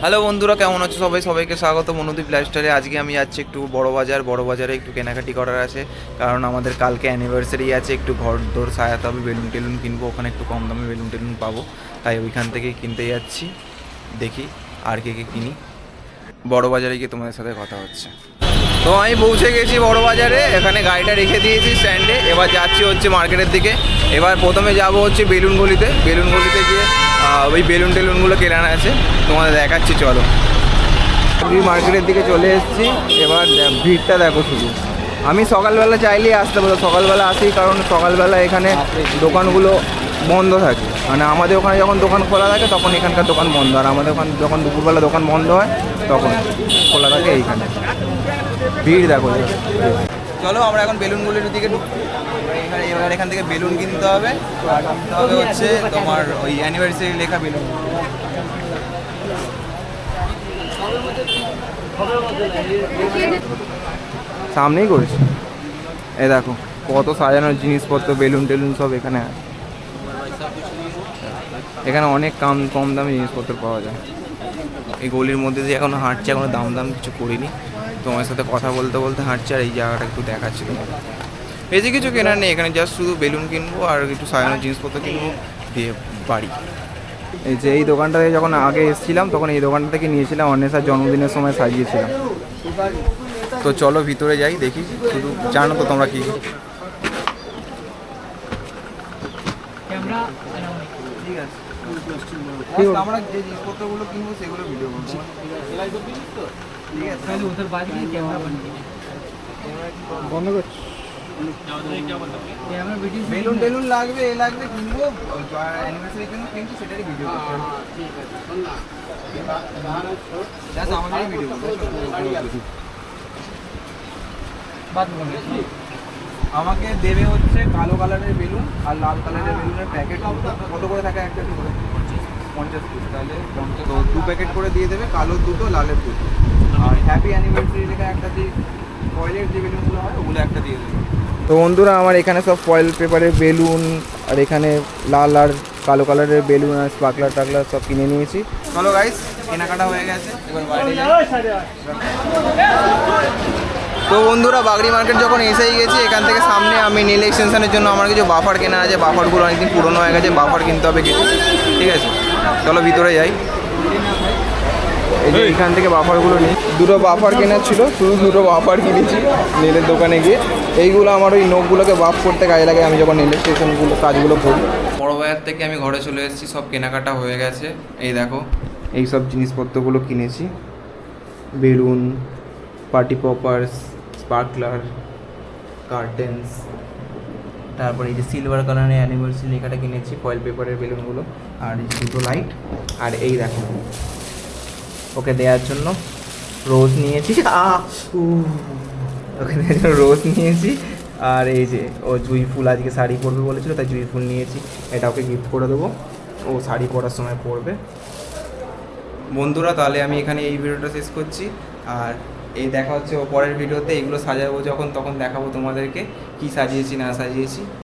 Hello বন্ধুরা, কেমন আছো সবাই? সবাইকে স্বাগত মনোদীপ লাইফস্টাইলে। আজকে আমি যাচ্ছি একটু বড় বাজারে একটু কেনাকাটি করার আছে, কারণ আমাদের কালকে অ্যানিভার্সারি আছে। একটু ঘর দোর সাজাতে হবে, বেলুন টেলুন কিনবো, ওখানে একটু কম দামে বেলুন টেলুন পাবো, তাই ওইখান থেকেই কিনতে যাচ্ছি। দেখি আর কে কিনি। বড় বাজারে গিয়ে তোমাদের সাথে কথা হচ্ছে। তো আমি পৌঁছে গেছি বড় বাজারে, এখানে গাড়িটা রেখে দিয়েছি স্ট্যান্ডে। এবার যাচ্ছি হচ্ছে মার্কেটের দিকে। এবার প্রথমে যাব হচ্ছে বেলুন গলিতে গিয়ে ওই বেলুন টেলুনগুলো কেনার আছে, তোমাদের দেখাচ্ছি। চলো, মার্কেটের দিকে চলে এসেছি। এবার ভিড়টা দেখো শুধু। আমি সকালবেলা চাইলেই আসতে পারবো, সকালবেলা আসি, কারণ সকালবেলা এখানে দোকানগুলো বন্ধ থাকে। মানে আমাদের ওখানে যখন দোকান খোলা থাকে তখন এখানকার দোকান বন্ধ, আর আমাদের ওখানে যখন দুপুরবেলা দোকান বন্ধ হয় তখন খোলা থাকে এইখানে। ভিড় দেখো। চলো আমরা এখন বেলুনগুলির দিকে ঢুকবো। এবার এখান থেকে বেলুন কিনতে হবে, আর কিনতে হবে হচ্ছে তোমার ওই অ্যানিভার্সারি লেখা বেলুন। সামনেই করেছি। এই দেখো কত সাজানোর জিনিসপত্র, বেলুন টেলুন সব এখানে আছে। এখানে অনেক কম দামে জিনিসপত্র পাওয়া যায়। এই গলির মধ্যে দিয়ে এখনো হাঁটছি, এখনো দাম কিছু করিনি। তোমার সাথে কথা বলতে বলতে হাঁটছি, আর এই জায়গাটা একটু দেখাচ্ছি তোমার। বেশি কিছু কেনার নেই এখানে, জাস্ট শুধু বেলুন কিনবো আর কিছু সাজানোর জিনিসপত্র কিনবো, দিয়ে বাড়ি। এই যে এই দোকানটা থেকে যখন আগে এসেছিলাম তখন এই দোকানটা থেকে নিয়েছিলাম, অন্বেষার জন্মদিনের সময় সাজিয়েছিলাম। তো চলো ভিতরে যাই, দেখি। শুধু জানো তো তোমরা কি ঠিক আছে। আমরা যে জিনিসপত্রগুলো কিনবো সেগুলো ভিডিও করবো, ঠিক আছে? বন্ধ করছি। বেলুন টেলুন লাগবে, কিনবো, অ্যানিভার্সারির জন্য কিনছি, সেটারই ভিডিও করবো। আমাদেরই ভিডিও করবো। আমাকে দেবে হচ্ছে কালো কালারের বেলুন আর লাল কালারের বেলুনের প্যাকেট। কত করে থাকে একটা করে? 50 পিস। তাহলে 2 প্যাকেট করে দিয়ে দেবে, কালোর দুটো, লালের দুটো। আর হ্যাপি অ্যানিভার্সারি লেখা একটা দিয়ে ফয়েলের যে বেলুনগুলো হয় ওগুলো একটা দিয়ে দেবে। তো বন্ধুরা, আমার এখানে সব ফয়েল পেপারের বেলুন, আর এখানে লাল আর কালো কালারের বেলুন আর স্পার্কলার টাকলার সব কিনে নিয়েছি। চলো গাইস, কেনাকাটা হয়ে গেছে, এবার বাইরে যাই। তো বন্ধুরা, বাগড়ি মার্কেট যখন এসেই গেছি, এখান থেকে সামনে আমি নীল এক্সটেনশনের জন্য আমার কিছু বাফার কেনা আছে। বাফারগুলো অনেকদিন পুরনো হয়ে গেছে, বাফার কিনতে হবে কিছু, ঠিক আছে? চলো ভিতরে যাই। এই যে এখান থেকে বাফারগুলো নিই। দুটো বাফার কেনার ছিল, শুধু দুটো বাফার কিনেছি নীলের দোকানে গিয়ে। এইগুলো আমার ওই নখগুলোকে বাফ করতে কাজে লাগে, আমি যখন নীলের স্টেশনগুলো কাজগুলো করি। বড় বাজার থেকে আমি ঘরে চলে এসেছি, সব কেনাকাটা হয়ে গেছে। এই দেখো এই সব জিনিসপত্রগুলো কিনেছি, বেলুন, পার্টি পপার্স, স্পার্কলার, কার্টেন্স, তারপরে এই যে সিলভার কালারের অ্যানিভার্সারি লেখাটা কিনেছি, ফয়েল পেপারের বেলুনগুলো, আর এই দুটো লাইট। আর এই দেখো ওকে দেওয়ার জন্য রোজ নিয়েছি, ওকে দেওয়ার জন্য রোজ নিয়েছি। আর এই যে ও জুঁই ফুল আজকে শাড়ি পরবে বলেছিল, তাই জুঁই ফুল নিয়েছি। এটা ওকে গিফট করে দেবো, ও শাড়ি পরার সময় পরবে। বন্ধুরা, তাহলে আমি এখানে এই ভিডিওটা শেষ করছি, আর এই দেখা হচ্ছে ও পরের ভিডিওতে। এগুলো সাজাবো যখন, তখন দেখাবো তোমাদেরকে কি সাজিয়েছি না সাজিয়েছি।